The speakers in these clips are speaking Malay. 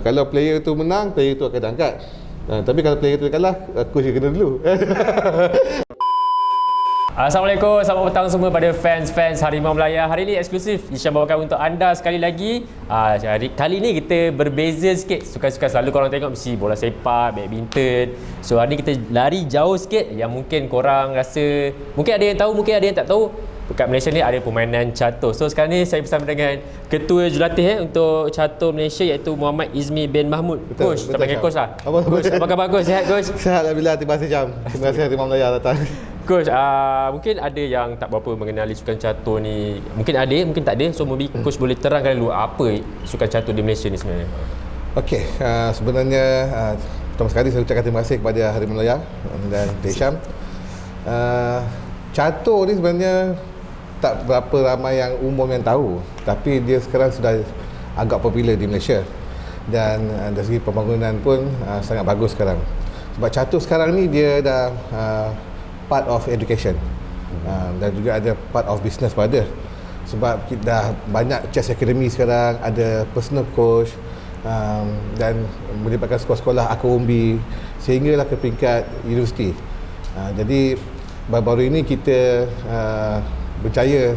Kalau player tu menang, player tu akan diangkat. Tapi kalau player tu kalah, coach kena dulu. Assalamualaikum, selamat petang semua pada fans Harimau Melaya. Hari ini eksklusif Hisham bawakan untuk anda sekali lagi. Kali ni kita berbeza sikit. Suka-suka selalu korang tengok mesti bola sepak, badminton. So hari ni kita lari jauh sikit yang mungkin korang rasa, mungkin ada yang tahu, mungkin ada yang tak tahu. Dekat Malaysia ni ada permainan catur. So sekarang ni saya bersama dengan Ketua Jurulatih untuk Catur Malaysia iaitu Muhammad Izmi bin Mahmud. Coach, kita panggil Coach lah. Coach, apa khabar Coach? Sihat Coach? Sihat Alhamdulillah, terima kasih Jam. Terima kasih Harimau Melaya datang. Coach, mungkin ada yang tak berapa mengenali sukan catur ni. Mungkin ada, mungkin tak ada. So maybe Coach boleh terangkan dulu apa sukan catur di Malaysia ni sebenarnya. Okey, sebenarnya pertama sekali saya ucapkan terima kasih kepada Harimau Melaya dan Hisham. Catur ni sebenarnya tak berapa ramai yang umum yang tahu, tapi dia sekarang sudah agak popular di Malaysia dan dari segi pembangunan pun sangat bagus sekarang. Sebab catur sekarang ni dia dah part of education dan juga ada part of business pun ada. Sebab kita dah banyak chess academy sekarang, ada personal coach dan melibatkan sekolah-sekolah akademi sehinggalah ke peringkat universiti. Jadi baru-baru ini kita berjaya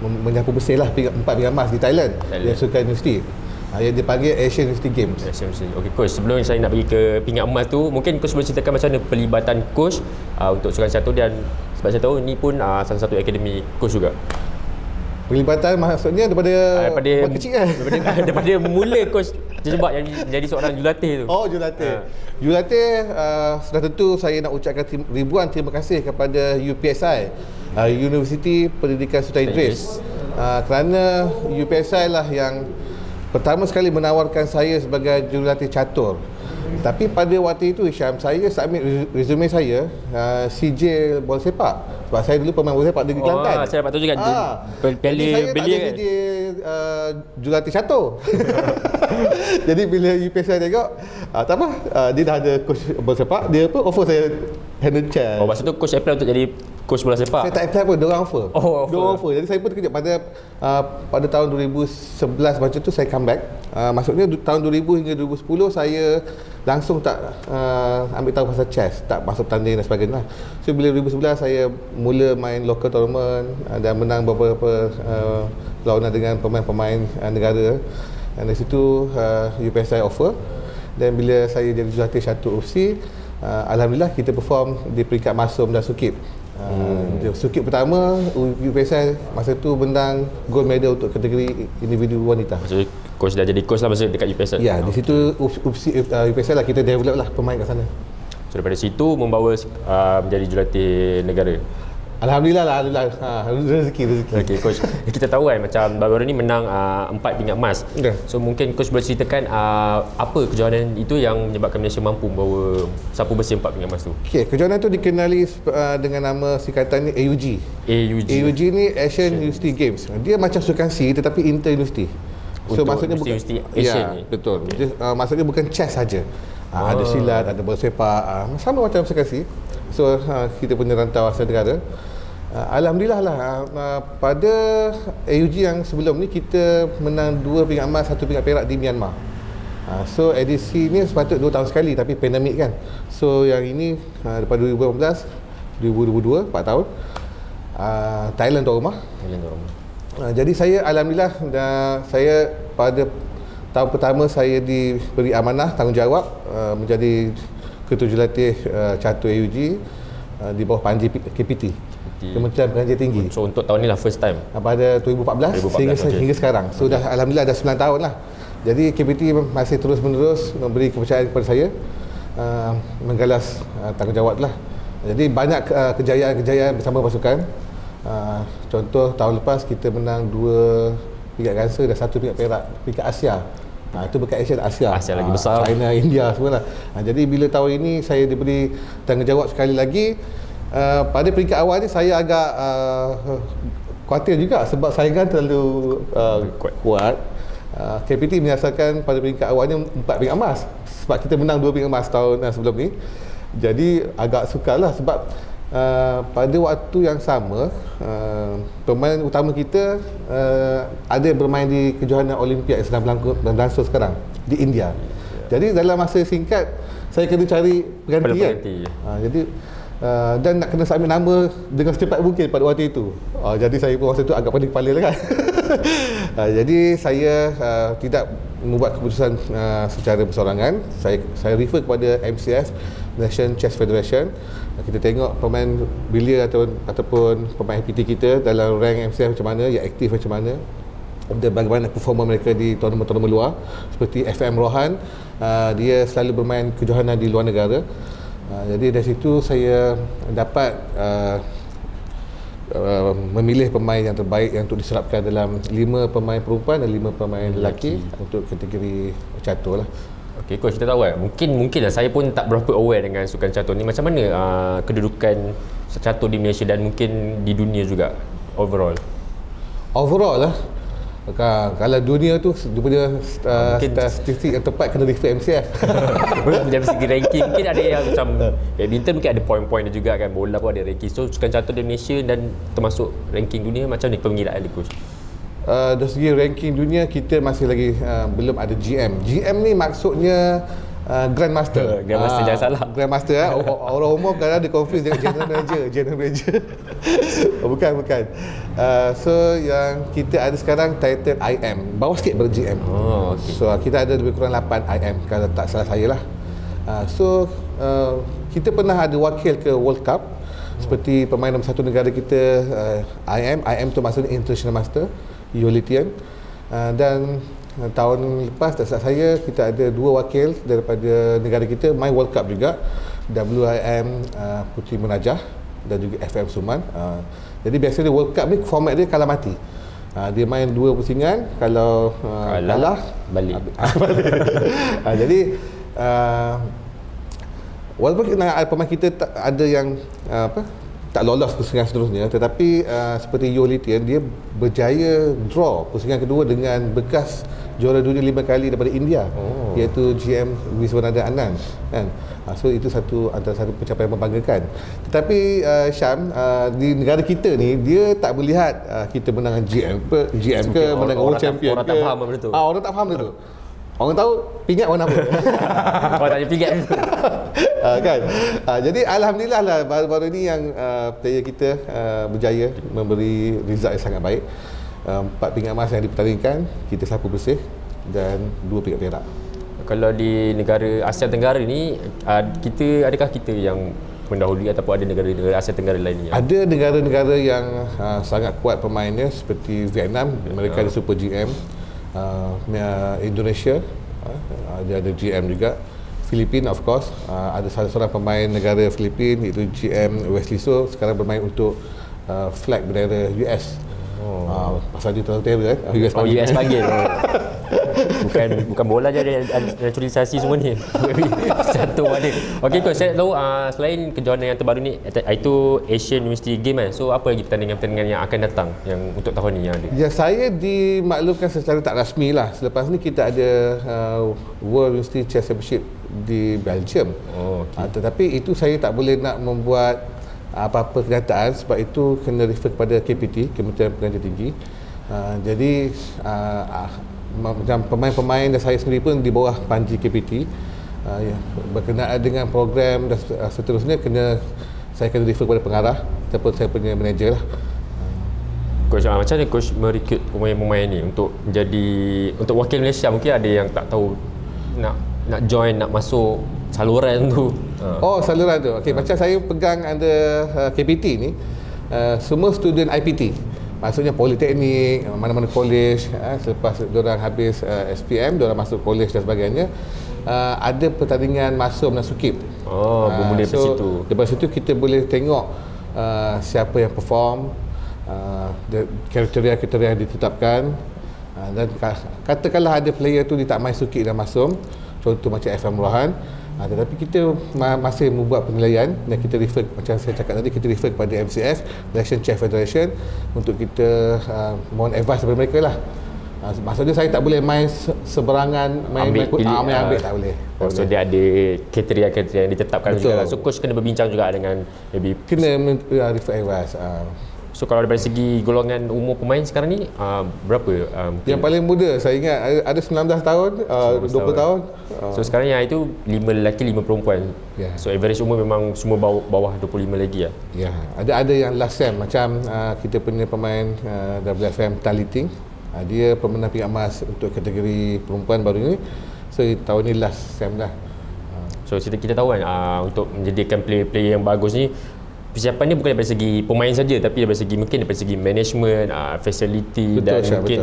menyapu bersih lah 4 pingat emas di Thailand yang sukan universiti yang dipanggil Asian University Games. Okey Coach, sebelum saya nak pergi ke pingat emas tu, mungkin Coach boleh ceritakan macam mana pelibatan Coach untuk sukan catur, dan sebab saya tahu ni pun salah satu akademi Coach juga. Pelibatan maksudnya daripada kecil kan? Daripada mula Coach terjebak yang jadi seorang jurulatih tu. Oh, jurulatih. Jurulatih sudah tentu saya nak ucapkan ribuan terima kasih kepada UPSI, Universiti Pendidikan Sultan Idris, kerana UPSI lah yang pertama sekali menawarkan saya sebagai jurulatih catur. Tapi pada waktu itu Hisham, saya submit resume saya CJ bola sepak. Sebab saya dulu pemain bola sepak di Kelantan. Saya dapat tahu juga. Jadi saya tak ada CJ jurulatih catur. Jadi bila UPSI tengok, tak apa, dia dah ada coach bola sepak, dia apa offer saya handle chair. Oh, masa tu coach apply untuk jadi coach bola sepak? Saya tak apply pun, diorang offer. Diorang offer. Jadi saya pun terkejut pada tahun 2011 macam tu saya come back. Maksudnya tahun 2000 hingga 2010 saya langsung tak ambil tahu pasal chess, tak masuk tanding dan sebagainya. So bila 2011 saya mula main local tournament dan menang beberapa lawanan dengan pemain-pemain negara. Dan dari situ UPSI offer, dan bila saya jadi jurulatih catur UFC, alhamdulillah kita perform di peringkat masum dan sukip. Sukip pertama UPSI masa tu menang gold medal untuk kategori individu wanita. Maksudnya coach dah jadi coach lah masa dekat UPSI? Ya, di situ UPSI lah kita develop lah pemain kat sana. So daripada situ membawa menjadi jurulatih negara? Alhamdulillah lah, rezeki. Okey Coach, kita tahu kan macam baru-baru ni menang 4 pingat emas. So mungkin Coach boleh ceritakan apa kejohanan itu yang menyebabkan Malaysia mampu membawa sapu bersih 4 pingat emas tu? Okey, kejohanan tu dikenali dengan nama singkatan ni AUG. AUG ni Asian University Games. Dia macam sukan C tetapi inter-university. So untuk maksudnya bukan Asian ni. Betul. Dia, maksudnya bukan chess saja. Ada silat, ada bola sepak, sama macam sukan C. So kita punya rantau Asia Tenggara. Alhamdulillah lah, pada AUG yang sebelum ni kita menang 2 pingat emas, 1 pingat perak di Myanmar. So edisi ni sepatutnya 2 tahun sekali, tapi pandemik kan. So yang ini daripada 2018, 2022, 4 tahun. Thailand tuan rumah. Jadi saya alhamdulillah, saya pada tahun pertama saya diberi amanah tanggungjawab menjadi Ketua Jurulatih Catur AUG di bawah Panji KPT, Kementerian Pengajian Tinggi. So untuk tahun ni lah first time? Pada 2014 hingga sekarang. So dah alhamdulillah dah 9 tahun lah. Jadi KPT masih terus menerus memberi kepercayaan kepada saya, menggalas tanggungjawab lah. Jadi banyak kejayaan-kejayaan bersama pasukan. Contoh tahun lepas kita menang 2 pingat gangsa dan 1 pingat perak peringkat Asia. Itu berkat Asia lagi besar, China, India semua lah. Jadi bila tahun ini saya diberi tanggungjawab sekali lagi, pada peringkat awal ni saya agak khawatir juga sebab saingan terlalu kuat. KPT menyasarkan pada peringkat awalnya 4 pingat emas sebab kita menang 2 pingat emas tahun sebelum ni. Jadi agak sukar lah sebab pada waktu yang sama pemain utama kita ada bermain di kejohanan Olimpik yang sedang berlangsung sekarang di India. Jadi dalam masa singkat saya kena cari pengganti kan. Jadi dan nak kena submit nama dengan secepat mungkin pada waktu itu. Jadi saya pun masa tu agak pening kepala lah kan. Jadi saya tidak membuat keputusan secara bersorangan. Saya refer kepada MCF, National Chess Federation. Kita tengok pemain belia ataupun pemain PT kita dalam rank MCF macam mana, yang aktif macam mana, dan bagaimana performa mereka di tournament-tournament luar. Seperti FM Rohan, dia selalu bermain kejohanan di luar negara. Jadi dari situ saya dapat memilih pemain yang terbaik yang untuk diserapkan dalam 5 pemain perempuan dan 5 pemain lelaki untuk kategori catur lah. Okey, coach, kita tahu kan, mungkin lah saya pun tak berapa aware dengan sukan catur ni. Macam mana kedudukan catur di Malaysia dan mungkin di dunia juga overall? Overall lah, kalau dunia tu dia punya statistik yang tepat kena refer MCF. Dari segi ranking mungkin ada yang macam badminton mungkin ada poin-poin dia juga kan, bola pun ada ranking. So sukan catur di Malaysia dan termasuk ranking dunia, macam ni pengiraan dia, coach? Dari segi ranking dunia kita masih lagi belum ada GM. GM ni maksudnya Grandmaster. Grandmaster, jangan salah. Grandmaster orang umum kadang ada confuse dengan General Manager. Bukan. So yang kita ada sekarang title IM, bawah sikit ber GM. Okay. So kita ada lebih kurang 8 IM kalau tak salah saya lah. So kita pernah ada wakil ke World Cup. Seperti pemain nombor 1 negara kita, IM tu maksudnya International Master Yolitian. Dan tahun lepas tak salah saya kita ada 2 wakil daripada negara kita main World Cup juga, WIM Puteri Munajah dan juga FM Suman. Jadi biasanya World Cup ni format dia kalah mati. Dia main 2 pusingan, kalau kalah balik. Jadi walaupun pemain kita ada yang tak lolos pusingan seterusnya, tetapi seperti Yolitian, dia berjaya draw pusingan kedua dengan bekas juara dunia 5 kali daripada India, iaitu GM Wiswanathan Anand kan. So itu antara satu pencapaian membanggakan. Tetapi Syam, di negara kita ni dia tak melihat kita menang GM ke menang World Champion. Orang tak faham benda tu. Orang tak faham benda tu. Orang tahu pingat warna apa. Orang tak ada pingat. Kan? Jadi alhamdulillah lah baru-baru ni yang player kita berjaya memberi result yang sangat baik. 4 pingat emas yang dipertandingkan, kita sapu bersih, dan 2 pingat perak. Kalau di negara Asia Tenggara ni, adakah kita yang mendahului ataupun ada negara-negara Asia Tenggara lain yang ada negara-negara yang sangat kuat pemainnya, seperti Vietnam, mereka ada Super GM. Indonesia dia ada GM juga. Filipina of course, ada salah seorang pemain negara Filipina iaitu GM Wesley So, sekarang bermain untuk flag bendera US. Pasal dia terlalu kan, US panggil. bukan bola je ada naturalisasi semua ni. Satu ada. Okey coach, saya tahu selain kejohanan yang terbaru ni itu Asian University Game kan. So apa lagi pertandingan-pertandingan yang akan datang yang untuk tahun ni yang ada? Ya, saya dimaklumkan secara tak rasmi lah. Selepas ni kita ada World University Chess Championship di Belgium. Tetapi itu saya tak boleh nak membuat apa-apa kenyataan sebab itu kena refer kepada KPT, Kementerian Pengajian Tinggi. Jadi macam pemain-pemain dan saya sendiri pun di bawah panji KPT. Berkenaan dengan program dan seterusnya saya kena refer kepada pengarah ataupun saya punya manager lah. Coach, macam mana coach merekrut pemain-pemain ni untuk wakil Malaysia? Mungkin ada yang tak tahu nak join, nak masuk saluran tu. Saluran tu. Okey, macam saya pegang under KPT ni, semua student IPT. Maksudnya politeknik, mana-mana college, selepas diorang habis SPM, diorang masuk college dan sebagainya, ada pertandingan masum dan sukip. Bermula dari situ. Daripada situ kita boleh tengok siapa yang perform, kriteria-kriteria yang ditetapkan, dan katakanlah ada player tu dia tak main sukip dan masum, contoh macam FM Rohan, tetapi kita masih membuat penilaian dan kita refer, macam saya cakap tadi, kita refer kepada MCF, National Chess Federation, untuk kita mohon advice daripada mereka lah. Maksudnya saya tak boleh main seberangan, ambil tak boleh. So dia ada kriteria yang ditetapkan juga. So coach kena berbincang juga dengan maybe kena refer advice. So kalau daripada segi golongan umur pemain sekarang ni berapa? Yang paling muda saya ingat ada 19 tahun, 20 tahun. So sekarang yang itu 5 lelaki 5 perempuan. So average umur memang semua bawah 25 lagi lah. Ya, ada yang last sem macam kita punya pemain WFM Taliting. Dia pemenang pingat emas untuk kategori perempuan baru ni. So tahun ni last sem lah. So kita tahu kan untuk menjadikan player-player yang bagus ni, persiapan ni bukan daripada segi pemain saja, tapi daripada segi mungkin daripada segi management, facility, betul, dan mungkin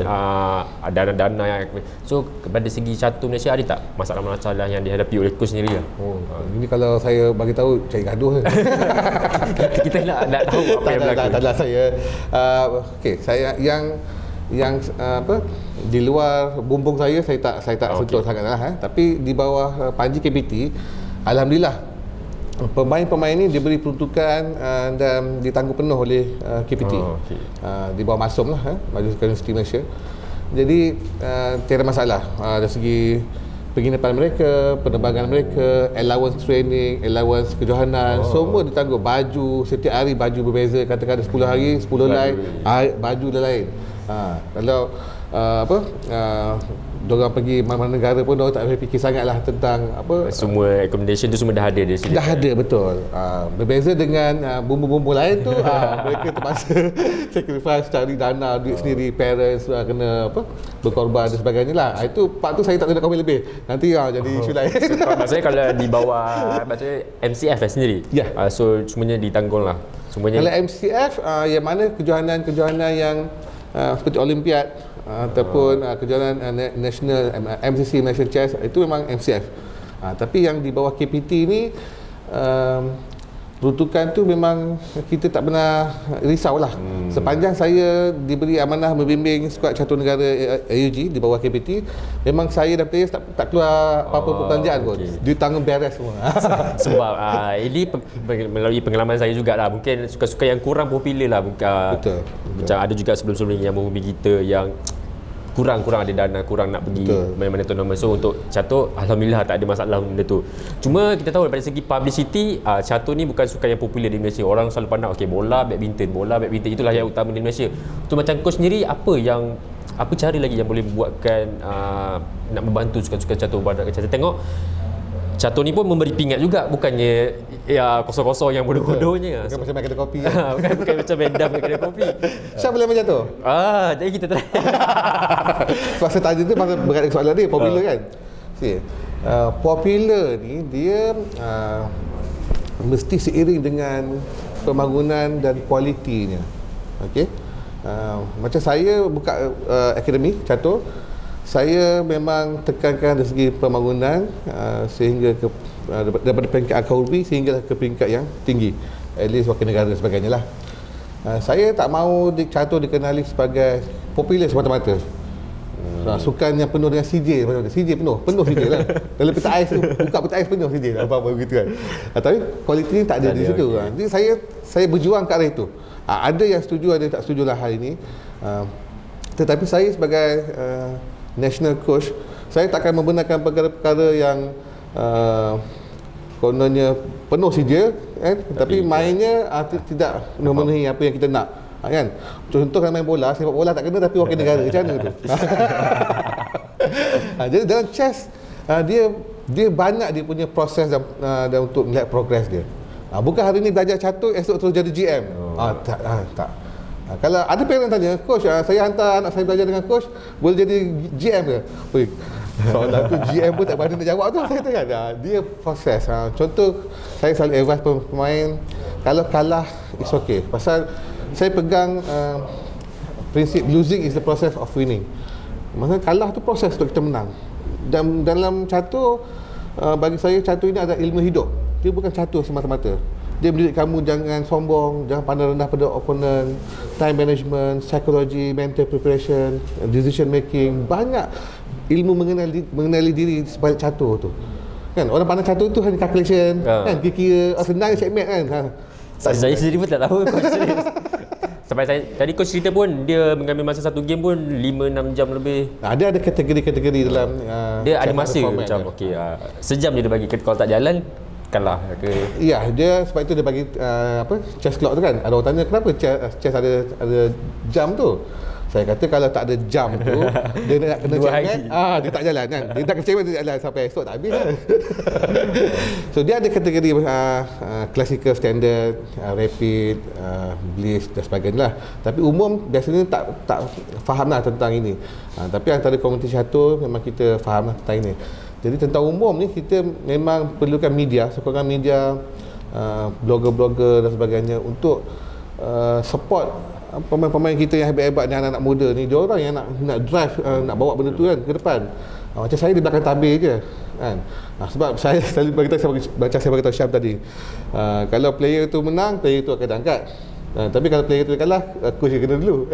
dana-dana yang so daripada segi Catur Malaysia ada tak masalah-masalah yang dihadapi oleh coach sendiri lah? Ini kalau saya bagi tahu cari gaduh. Kita nak tahu apa yang berlaku. Tak saya. Okey, saya yang di luar bumbung saya tak sentuh sangatlah. Tapi di bawah Panji KPT, alhamdulillah pemain-pemain ini diberi peruntukan dan ditanggung penuh oleh KPT. Di bawah Masum lah, Majlis Universiti Malaysia. Jadi tiada masalah dari segi penginapan mereka, penerbangan mereka, allowance training, allowance kejohanan, semua ditanggung. Baju, setiap hari baju berbeza, katakan 10 hari 10 lain, baju dah lain. Kalau diorang pergi mana-mana negara pun diorang tak fikir sangatlah tentang semua accommodation tu semua dah ada di sini. Dah ada, betul. Berbeza dengan bumbu-bumbu lain tu, mereka terpaksa sacrifice, cari dana, duit sendiri, parents kena berkorban dan sebagainya lah. Itu part tu saya tak nak komen lebih. Nanti jadi isu lain. Maksudnya kalau di bawah maksudnya MCF sendiri. So semuanya ditanggung lah. Semuanya. Kalau MCF yang mana kejohanan-kejohanan yang seperti Olimpiad ataupun kejohanan national MCC National Chess, itu memang MCF. Tapi yang di bawah KPT ni peruntukan tu memang kita tak pernah risaulah. Sepanjang saya diberi amanah membimbing skuad Catur Negara AUG di bawah KPT, memang saya dan players tak keluar apa-apa perbelanjaan pun. Dia tanggung beres semua. Sebab ini melalui pengalaman saya jugalah, mungkin suka-suka yang kurang popular lah. Betul. Macam ada juga sebelum-sebelum ni yang menghubungi kita yang kurang ada dana, kurang nak pergi mana-mana tournament. So untuk Catur, alhamdulillah tak ada masalah benda tu. Cuma kita tahu daripada segi publicity, Catur ni bukan sukan yang popular di Malaysia. Orang selalu pandang bola, badminton itulah yang utama di Malaysia. Tu macam coach sendiri, apa cara lagi yang boleh buatkan nak membantu sukan-sukan Catur pada Catur? Tengok Catur ni pun memberi pingat juga, bukannya kosong-kosong yang bodoh-bodohnya. Bukan macam kedai kopi. Bukan macam benda kedai kopi. Siapa boleh macam tu? Jadi kita try. Pasal tadi tu pasal berat soalan dia popular kan. Popular ni dia mesti seiring dengan pembangunan dan kualitinya. Okey. Macam saya buka akademi Catur, saya memang tekankan dari segi pembangunan sehingga daripada peringkat akademi sehingga ke peringkat yang tinggi, at least wakil negara dan sebagainya lah. Saya tak mahu Catur dikenali sebagai popular semata-mata. Sukan yang penuh dengan CJ penuh CJ lah. Dalam peta ais tu, buka peta ais penuh CJ lah, apa-apa begitu kan. Tapi kualiti ni tak ada di situ. Jadi saya berjuang ke arah itu. Ada yang setuju, ada yang tak setuju lah hari ini. Tetapi saya sebagai national coach, saya takkan membenarkan perkara-perkara yang kononnya penuh saja tapi mainnya tidak memenuhi apa yang kita nak, kan. Contoh kalau main bola, sepak bola tak kena tapi wakil negara, macam mana tu? Jadi dalam chess dia banyak dia punya proses dan untuk melihat progres dia. Bukan hari ni belajar Catur, esok terus jadi GM. Tak. Kalau ada parent tanya, coach, saya hantar anak saya belajar dengan coach, boleh jadi GM ke? Soalan tu GM pun tak berani nak jawab tu. Saya kata dia proses. Contoh, saya selalu advise pemain, kalau kalah it's okay. Pasal saya pegang prinsip losing is the process of winning. Maksudnya kalah tu proses untuk kita menang. Dan dalam Catur, bagi saya Catur ini adalah ilmu hidup. Dia bukan Catur semata-mata. Dia mendidik kamu jangan sombong, jangan pandang rendah pada opponent, time management, psikologi, mental preparation, decision making. Banyak ilmu mengenali diri sebalik Catur tu. Kan orang pandang Catur tu hanya calculation, kan kira senang checkmate kan. Saya sendiri pun tak tahu. Sampai saya tadi coach cerita pun dia mengambil masa satu game pun 5-6 jam lebih. Dia ada kategori-kategori dalam Dia ada masa format macam okey sejam dia bagi kalau tak jalan kalah ke. Ya, dia sebab itu dia bagi chess clock tu kan. Ada orang tanya kenapa chess ada jam tu. Saya kata kalau tak ada jam tu dia nak kena cemat, dia tak jalan kan. Dia tak kena cemat dia jalan sampai esok tak habis kan. So dia ada kategori classical, standard, rapid, bliss dan sebagainya lah. Tapi umum biasanya tak faham lah tentang ini. Tapi antara komuniti catur memang kita faham lah tentang ini. Jadi tentang umum ni kita memang perlukan media, sokongan media, blogger-blogger dan sebagainya untuk support pemain-pemain kita yang hebat-hebat ni, anak-anak muda ni. Dia orang yang nak drive, nak bawa benda tu kan ke depan. Macam saya di belakang tabir je kan. Sebab saya selalu macam saya beritahu Syam tadi, kalau player tu menang, player tu akan diangkat. Tapi kalau player tu kalah, coach kena dulu.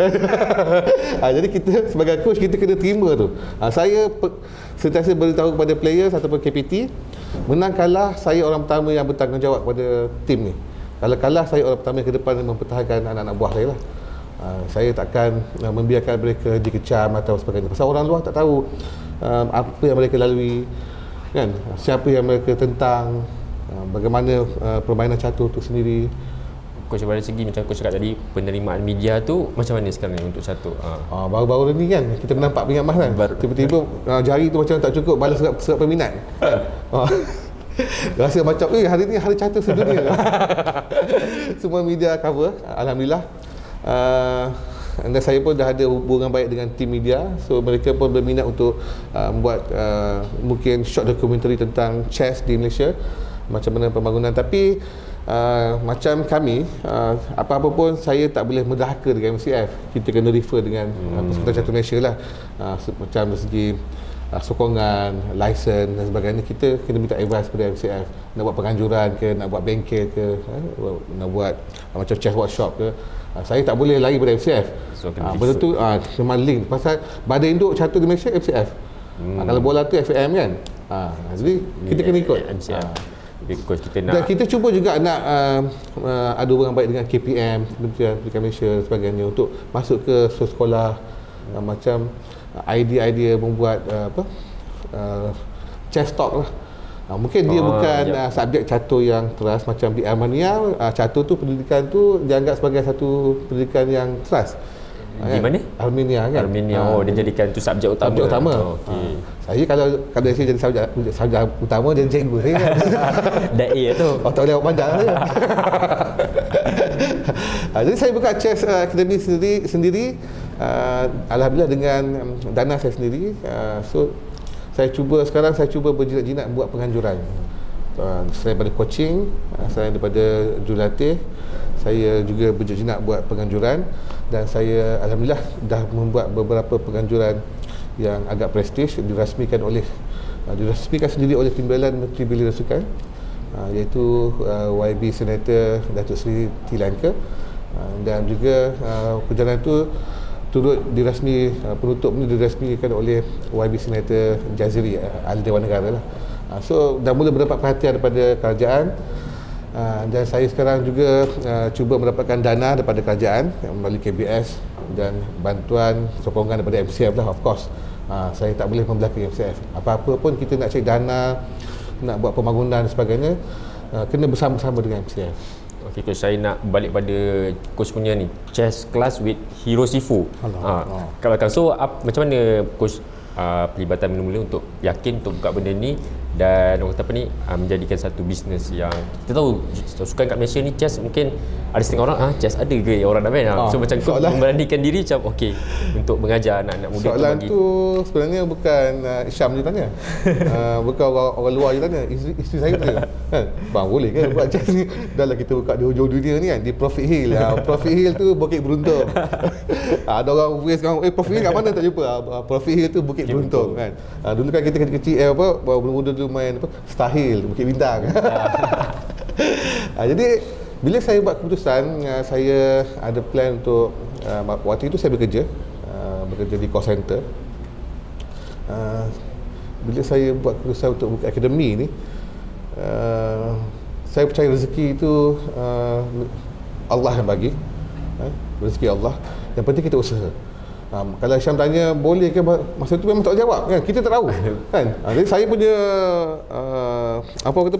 Jadi kita sebagai coach kita kena terima tu. Saya sentiasa beritahu kepada players ataupun KPT, menang kalah saya orang pertama yang bertanggungjawab kepada tim ni. Kalau kalah saya orang pertama ke depan mempertahankan anak-anak buah saya lah. Saya takkan membiarkan mereka dikecam atau sebagainya. Pasal orang luar tak tahu apa yang mereka lalui kan, siapa yang mereka tentang, bagaimana permainan catur tu sendiri. Coach dari segi macam coach cakap tadi, penerimaan media tu macam mana sekarang ni untuk catur? Baru-baru ni kan kita nampak pingat emas kan. Tiba-tiba jari tu macam tak cukup balas surat peminat kan. Rasa macam hari ni hari catur sedunia. Semua media cover, alhamdulillah. Dan saya pun dah ada hubungan baik dengan tim media, so mereka pun berminat untuk membuat mungkin short documentary tentang chess di Malaysia, macam mana pembangunan. Tapi macam kami, apa-apa pun saya tak boleh mendahaka dengan MCF. Kita kena refer dengan Persekutuan Catur Malaysia lah. Macam dari segi sokongan, license dan sebagainya, kita kena minta advice kepada MCF. Nak buat penganjuran ke, nak buat bengkel ke, nak buat macam chess workshop ke, saya tak boleh lari pada MCF. So, benda tu memang link. Pasal badan induk catur di Malaysia MCF. Kalau bola tu FAM kan. Jadi kita kena ikut MCF. Because kita nak, dan kita cuba juga nak ada hubungan baik dengan KPM, Kementerian Pendidikan Malaysia dan sebagainya, untuk masuk ke sekolah macam idea membuat chess talk lah. Mungkin dia bukan subjek catur yang keras macam di Armenia. Catur tu, pendidikan tu dianggap sebagai satu pendidikan yang keras. Di mana? Armenia kan. Armenia. Dia jadikan tu subjek utama. Subjek utama. Saya kalau saya jadi subjek utama, jadi cikgu saya kan. Dai tu. Tak boleh awak pandang saya. Jadi saya buka chess academy sendiri. Alhamdulillah dengan dana saya sendiri. So saya cuba berjinak-jinak buat penganjuran. Selain daripada coaching, selain daripada jurulatih, saya juga berjinak buat penganjuran. Dan saya alhamdulillah dah membuat beberapa penganjuran yang agak prestige, dirasmikan sendiri oleh Timbalan Menteri Belia Rasukan, iaitu YB Senator Datuk Seri Tilanka, dan juga perjalanan itu turut penutup ini dirasmikan oleh YB Senator Jaziri, Ahli Dewan Negara lah. So dah mula mendapat perhatian daripada kerajaan. Dan saya sekarang juga cuba mendapatkan dana daripada kerajaan melalui KBS dan bantuan sokongan daripada MCF lah, of course. Saya tak boleh membelakangi MCF. Apa-apa pun kita nak cari dana, nak buat pembangunan dan sebagainya, kena bersama-sama dengan MCF. Okey coach, saya nak balik pada coach punya ni, chess class with Hero Sifu. Kalau so macam mana coach pelibatan mula-mula untuk yakin untuk buka benda ni, dan orang kata apa ni, menjadikan satu bisnes yang kita tahu sukan kat Malaysia ni, chess mungkin ada setengah orang chess ada ke orang nak main. So macam kau memberanikan diri macam okey untuk mengajar anak-anak muda. Soalan tu sebenarnya bukan Syam je tanya. Bukan orang luar je tanya, isteri saya tanya kan, bang boleh ke buat chess ni? Dah lah kita buka di hujung dunia ni kan, di Profit Hill. Profit Hill tu Bukit Beruntung. Ada orang voice kan, Profit Hill kat mana tak jumpa. Profit Hill tu Bukit Beruntung kan. Dulu kan kita kecil-kecil muda dulu main Star Hill, Bukit Bintang. Jadi bila saya buat keputusan, saya ada plan untuk waktu itu saya bekerja di call center. Bila saya buat keputusan untuk buka akademi ni, saya percaya rezeki itu Allah yang bagi. rezeki Allah. Yang penting kita usaha. Kalau Syam tanya boleh ke, masa tu memang tak jawab kan, kita tak tahu kan. Jadi saya punya apa kata,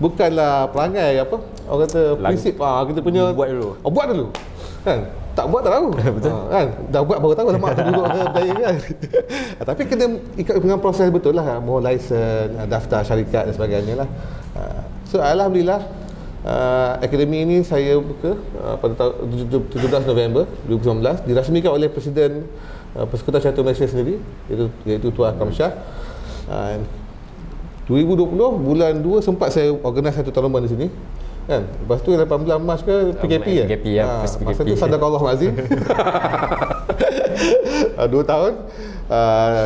bukanlah perangai apa orang kata prinsip, kita punya buat dulu. Buat dulu kan, tak buat tak tahu. Betul. Kan dah buat baru tahu lama tu duduk berjaya kan. Tapi kena ikut dengan proses betul lah, mau license, daftar syarikat dan sebagainya lah. So alhamdulillah, akademi ini saya buka pada tahun 17 November 2019, dirasmikan oleh Presiden Persekutuan Catur Malaysia sendiri, iaitu Tuan Akram Shah. 2020 bulan 2 sempat saya organise satu tournament di sini kan. Lepas tu 18 Mac ke PKP ya. PKP ya, masa tu sadaqallahu azim. 2 tahun.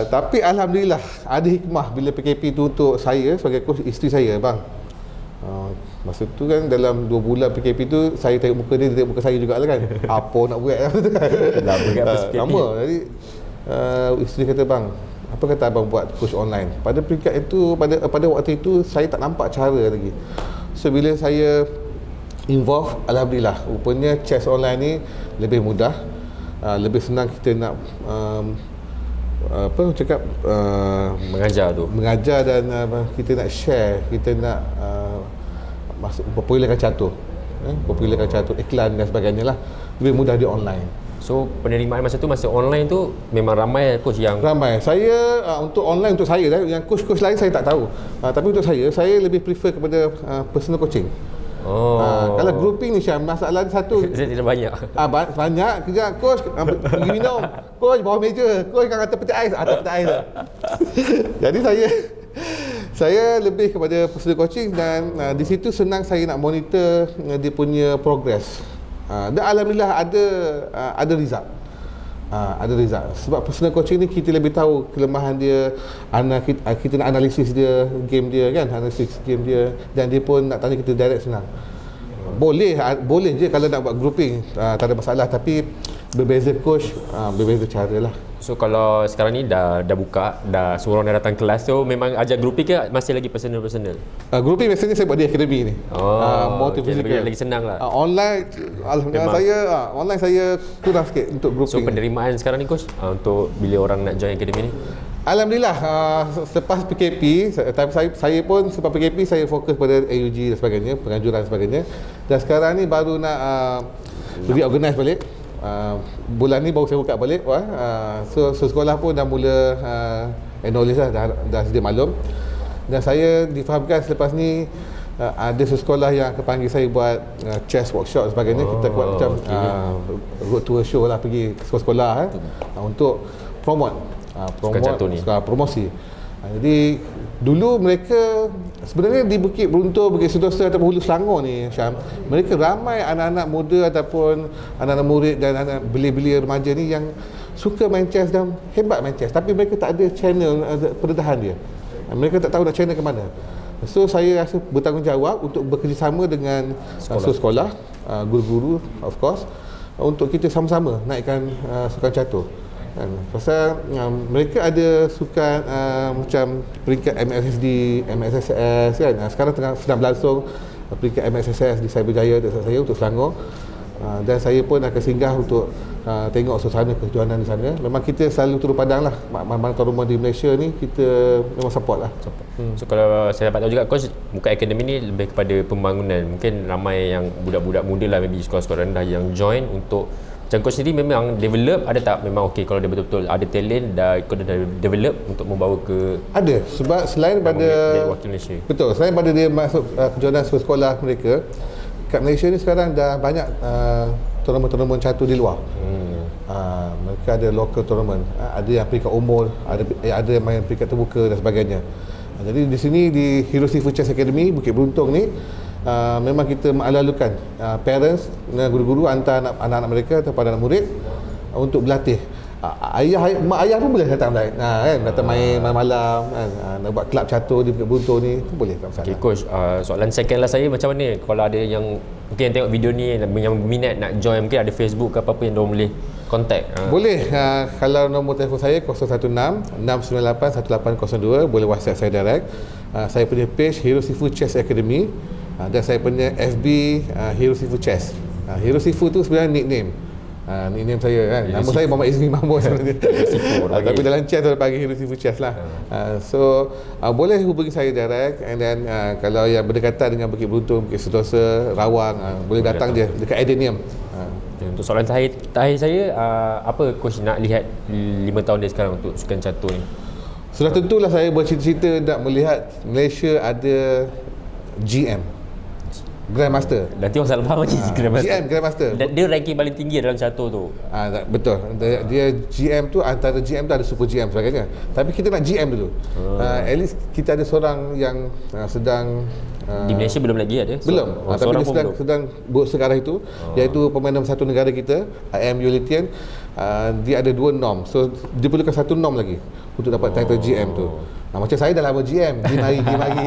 Tapi alhamdulillah ada hikmah bila PKP tu untuk saya sebagai coach, isteri saya bang. Masa tu kan dalam 2 bulan PKP tu saya tengok muka dia tengok muka saya jugalah kan. Apa nak buat lama. Jadi isteri kata, bang, apa kata abang buat coach online? Pada peringkat itu, pada waktu itu saya tak nampak cara lagi. So bila saya involve, alhamdulillah rupanya chess online ni lebih mudah, lebih senang kita nak mengajar dan kita nak share, kita nak popularkan catur, iklan dan sebagainya lah, lebih mudah di online. So penerimaan masa tu, masa online tu memang ramai coach yang ramai. Saya untuk online untuk saya, yang coach-coach lain saya tak tahu. Tapi untuk saya lebih prefer kepada personal coaching. Kalau grouping ni Syam, masalah satu saya tidak banyak. Banyak kerja coach pergi minum, coach bawah meja, coach kat atas peti ais, Jadi saya lebih kepada personal coaching, dan di situ senang saya nak monitor dia punya progress. Dan alhamdulillah ada result. Ada result. Sebab personal coaching ni kita lebih tahu kelemahan dia, kita nak analisis dia, game dia kan, analisis game dia, dan dia pun nak tanya kita direct, senang. Boleh je kalau nak buat grouping, tak ada masalah, tapi berbeza coach, berbeza cara lah. So kalau sekarang ni dah buka, dah semua orang dah datang kelas, so memang ajar grouping ke masih lagi personal? Grouping biasanya saya buat di akademi ni. Okay, lagi senang lah. Online, alhamdulillah online saya kurang sikit untuk grouping. So penerimaan sekarang ni coach, untuk bila orang nak join akademi ni? Alhamdulillah, selepas PKP, tapi saya pun selepas PKP saya fokus pada AUG dan sebagainya, penganjuran dan sebagainya. Dan sekarang ni baru nak reorganize balik. Bulan ni baru saya buka balik. So sekolah pun dah mula enrolling lah, dah sedia maklum. Dan saya difahamkan selepas ni ada sekolah yang akan panggil saya buat chess workshop dan sebagainya. Kita buat macam road tour show lah, pergi ke sekolah untuk promosi. Jadi dulu mereka sebenarnya di Bukit Beruntur, Bukit Sentosa ataupun Hulu Selangor ni Syam, mereka ramai anak-anak muda ataupun anak-anak murid dan anak belia-belia remaja ni yang suka main chess dan hebat main chess, tapi mereka tak ada channel pendedahan dia. Mereka tak tahu nak channel ke mana. So saya rasa bertanggungjawab untuk bekerjasama dengan sekolah, guru-guru of course, untuk kita sama-sama naikkan sukan catur. Pasal mereka ada sukan macam peringkat MSSD, MSSS kan. Sekarang sedang berlangsung peringkat MSSS di Cyberjaya dekat saya untuk Selangor. Dan saya pun akan singgah untuk tengok suasana kejuanan di sana. Memang kita selalu turun padang lah. Mana rumah di Malaysia ni kita memang support lah. So kalau saya dapat tahu juga coach, buka akademi ni lebih kepada pembangunan. Mungkin ramai yang budak-budak muda lah, maybe sekolah-sekolah rendah yang join untuk macam coach sendiri memang develop, ada tak memang okey kalau dia betul-betul ada talent, dah develop untuk membawa ke? Ada, sebab selain pada wakil Malaysia. Betul, selain pada dia masuk kejuaraan sekolah mereka, kat Malaysia ni sekarang dah banyak tournament-tournament catur di luar. Mereka ada local tournament, ada yang peringkat umur, ada yang main peringkat terbuka dan sebagainya. Jadi di sini di Hero Seafood Chess Academy Bukit Beruntung ni, memang kita mengalu-alukan parents dan guru-guru hantar anak-anak mereka kepada anak murid untuk berlatih. Mak ayah pun boleh datang kan, datang main malam-malam kan, nak buat kelab catur di Bukit Beruntung ni pun boleh, tak masalah. Okay coach, soalan second lah saya macam mana kalau ada yang mungkin yang tengok video ni yang minat nak join, mungkin ada Facebook ke apa-apa yang diorang boleh contact? Boleh, kalau nombor telefon saya 016-698-1802, boleh WhatsApp saya direct. Saya punya page Hero Seafood Chess Academy, dan saya punya FB Hero Seafood Chess. Hero Seafood tu sebenarnya nickname. Nickname saya kan. Nama saya Muhammad Izmi Mahmud sebenarnya. Tapi dalam chat tu panggil Lucifer Chess lah. So boleh hubungi saya direct, and then kalau yang berdekatan dengan Bukit Beruntung, Bukit Sentosa, Rawang, boleh datang je dekat Adenium. Untuk soalan terakhir saya, apa coach nak lihat 5 tahun dia sekarang untuk sukan catur ni? Sudah tentulah saya bercita-cita nak melihat Malaysia ada GM, Grandmaster. Nanti orang salah faham lagi Grandmaster. GM, Grandmaster. Dia ranking paling tinggi dalam catur tu. Betul. Dia GM tu, antara GM tu ada Super GM sebagainya. Tapi kita nak GM dulu. At least kita ada seorang yang sedang di Malaysia belum lagi ada? Belum. Tapi dia sedang berusaha ke arah itu, iaitu pemain nombor 1 negara kita, IM Yulitian. Dia ada 2 norm. So dia perlukan 1 norm lagi untuk dapat title GM tu. Macam saya dah lama GM, Gimari.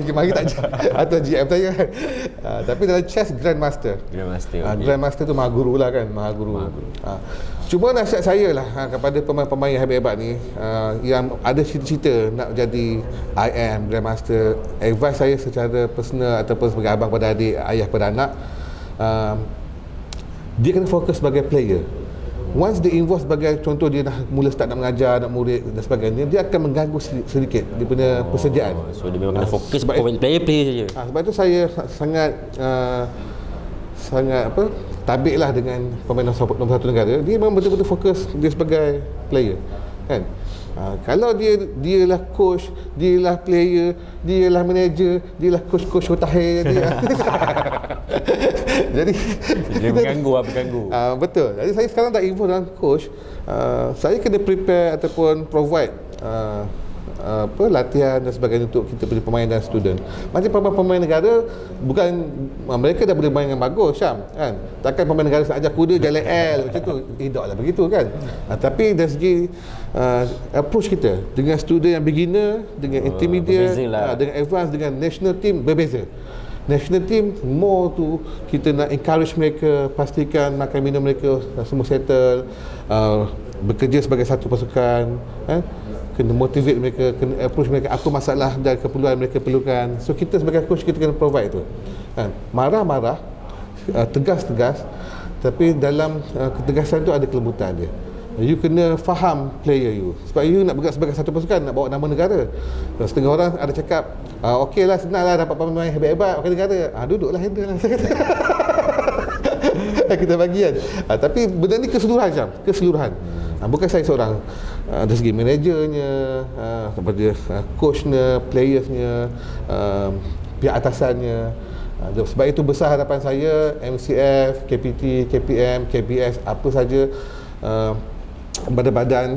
Gimari tak atau GM saya kan. Tapi dalam chess Grandmaster. Grandmaster tu maha guru lah kan, maha guru. Cuma nasihat saya lah kepada pemain-pemain yang hebat-hebat ni, yang ada cita-cita nak jadi IM Grandmaster, advice saya secara personal ataupun sebagai abang pada adik, ayah pada anak, dia kena fokus sebagai player. Once dia involve sebagai contoh, dia dah mula start nak mengajar, nak murid dan sebagainya, dia akan mengganggu sedikit dia punya persediaan. So dia memang kena fokus player saja. Sebab itu saya sangat tabik lah dengan pemain nombor 1 negara. Dia memang betul-betul fokus dia sebagai player kan. Kalau dia lah coach, dia lah player, dia lah manager, dia lah coach Hotahir dia. Jadi dia berganggu. Betul. Jadi saya sekarang tak involve dalam coach. Saya kena prepare ataupun provide latihan dan sebagainya untuk kita punya pemain dan student. Macam pemain negara, bukan mereka dah boleh main dengan bagus, Syam, kan? Takkan pemain negara nak ajar kuda jalan L macam tu, tidaklah begitu kan. Tapi dari segi approach kita dengan student yang beginner, dengan intermediate, dengan advance, dengan national team berbeza. National team more tu kita nak encourage mereka, pastikan makan minum mereka semua settle, bekerja sebagai satu pasukan, kena motivate mereka, kena approach mereka apa masalah dan keperluan mereka perlukan. So kita sebagai coach, kita kena provide tu. Marah-marah, tegas-tegas, tapi dalam ketegasan tu ada kelembutan dia. You kena faham player you. Sebab you nak bergerak sebagai satu pasukan, nak bawa nama negara. Setengah orang ada cakap, okey lah, senang lah dapat pemain hebat-hebat wakil negara. Duduklah handle lah, saya kata. Kita bagi kan. Tapi benda ni keseluruhan macam, keseluruhan. Bukan saya seorang, dari segi manajernya, daripada coachnya, playersnya, pihak atasannya. Sebab itu besar harapan saya, MCF, KPT, KPM, KBS, apa saja, badan-badan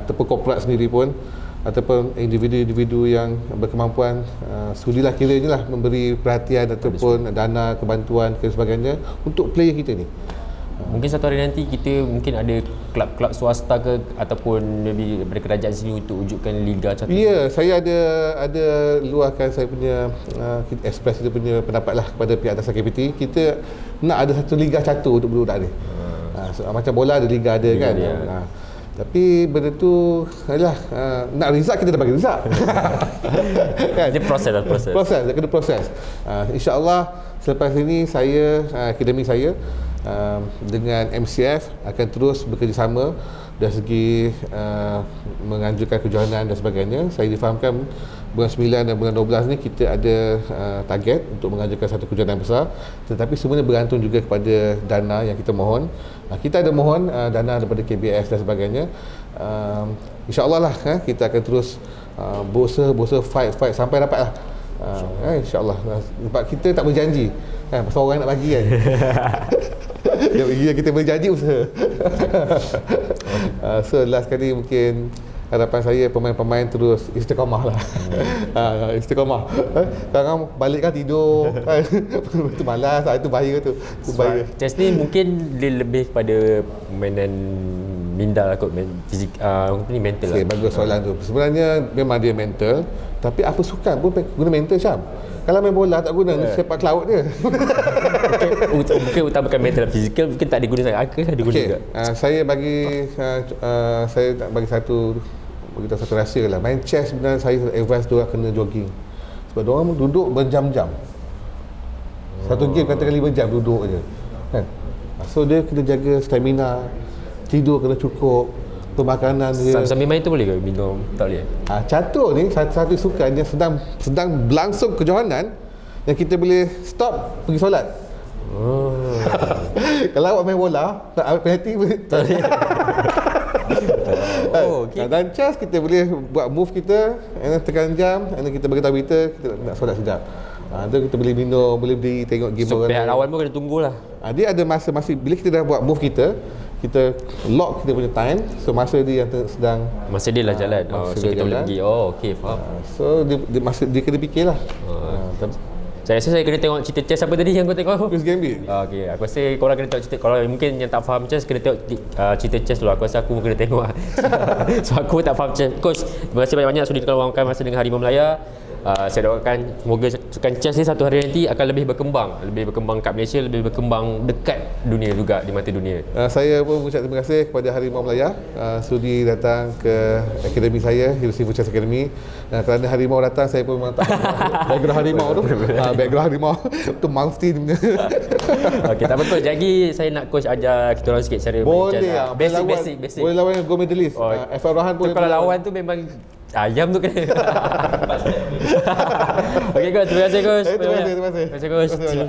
ataupun korporat sendiri pun, ataupun individu-individu yang berkemampuan, sudilah kiranya lah memberi perhatian ataupun dana, kebantuan dan sebagainya untuk player kita ni. Mungkin satu hari nanti kita mungkin ada kelab-kelab swasta ke ataupun lebih daripada kerajaan sini untuk wujudkan liga catur. Ya, saya ada luahkan saya punya express dia punya pendapat lah kepada pihak atasan KPT. Kita nak ada satu liga catur untuk budak-budak ni. Macam bola ada liga ada kan. Tapi benda tu adalah nak result, kita dah bagi result. Kan? Dia proses, dia kena proses. InsyaAllah selepas ini saya, akademi saya dengan MCF akan terus bekerjasama dari segi menganjurkan kejohanan dan sebagainya. Saya difahamkan bulan 9 dan bulan 12 ni kita ada target untuk menganjurkan satu kejohanan besar, tetapi semuanya bergantung juga kepada dana yang kita mohon. Kita ada mohon dana daripada KBS dan sebagainya. InsyaAllah lah kita akan terus berusaha fight sampai dapat lah. InsyaAllah. Sebab kita tak berjanji pasal orang nak bagi kan. Kita berjanji usaha. So last kali mungkin harapan saya pemain-pemain terus istiqamah lah. Istiqamah. Sekarang balik kan tidur. Itu malas, itu bahaya tu. Bahaya. Test ni mungkin dia lebih kepada permainan minda lah kot, fizik, ni mental lah. Bagus soalan tu. Sebenarnya memang dia mental, tapi apa sukan pun guna mental, Syam. Kalau main bola tak guna, sepak laut dia. Mungkin utamakan mental, fizikal mungkin tak diguna sangat. Ada guna juga. Saya bagi satu rahsia lah. Main chess sebenarnya saya advise diorang kena jogging. Sebab diorang duduk berjam-jam. Satu game katakan 5 jam duduk je kan. So dia kena jaga stamina, tidur kena cukup, pemakanan dia. Sambil main tu boleh ke minum? Tak boleh? Catur ni satu sukan yang sedang berlangsung kejohanan yang kita boleh stop pergi solat. Kalau awak main bola, tak ambil penalti pun tak boleh. Okay. Dan chess kita boleh buat move kita, and then tekan jam, and then kita bagi tahu kita nak solat sekejap. Tu kita boleh minum, boleh berdiri tengok game So orang pihak lain. lawan pun kena tunggulah. Dia ada masa bila kita dah buat move kita lock kita punya time. So masa dia yang sedang Masa dia lah jalan. masa So dia kita boleh jalan. pergi. Okay, faham. So dia kena fikirlah. Saya rasa saya kena tengok cerita chess apa tadi yang kau tengok? Queen's Gambit. Okay, aku rasa korang kena tengok cerita. Kalau mungkin yang tak faham chess, kena tengok cerita chess dulu. Aku rasa aku pun kena tengok. So aku tak faham chess. Coach, terima kasih banyak-banyak sudah luangkan masa dengan Harimau Melaya. Saya doakan semoga sukan chess ni satu hari nanti akan lebih berkembang kat Malaysia, lebih berkembang dekat dunia juga, di mata dunia. Saya pun mengucap terima kasih kepada Harimau Melaya sudi datang ke akademi saya, Hilsi Chess Academy. Kerana Harimau datang, saya pun memang tak background Harimau tu. Background Harimau tu Malmsteen punya. Okay, tak betul. Jadi saya nak coach ajar kita orang sikit cara main Boleh chess. lah. Basic. Boleh lawan gold medalist. FR Rohan Tu boleh. kalau lawan tu memang ayam tu kena. Okay coach, terima kasih coach. Terima kasih. Terima kasih coach. Terima kasih banyak.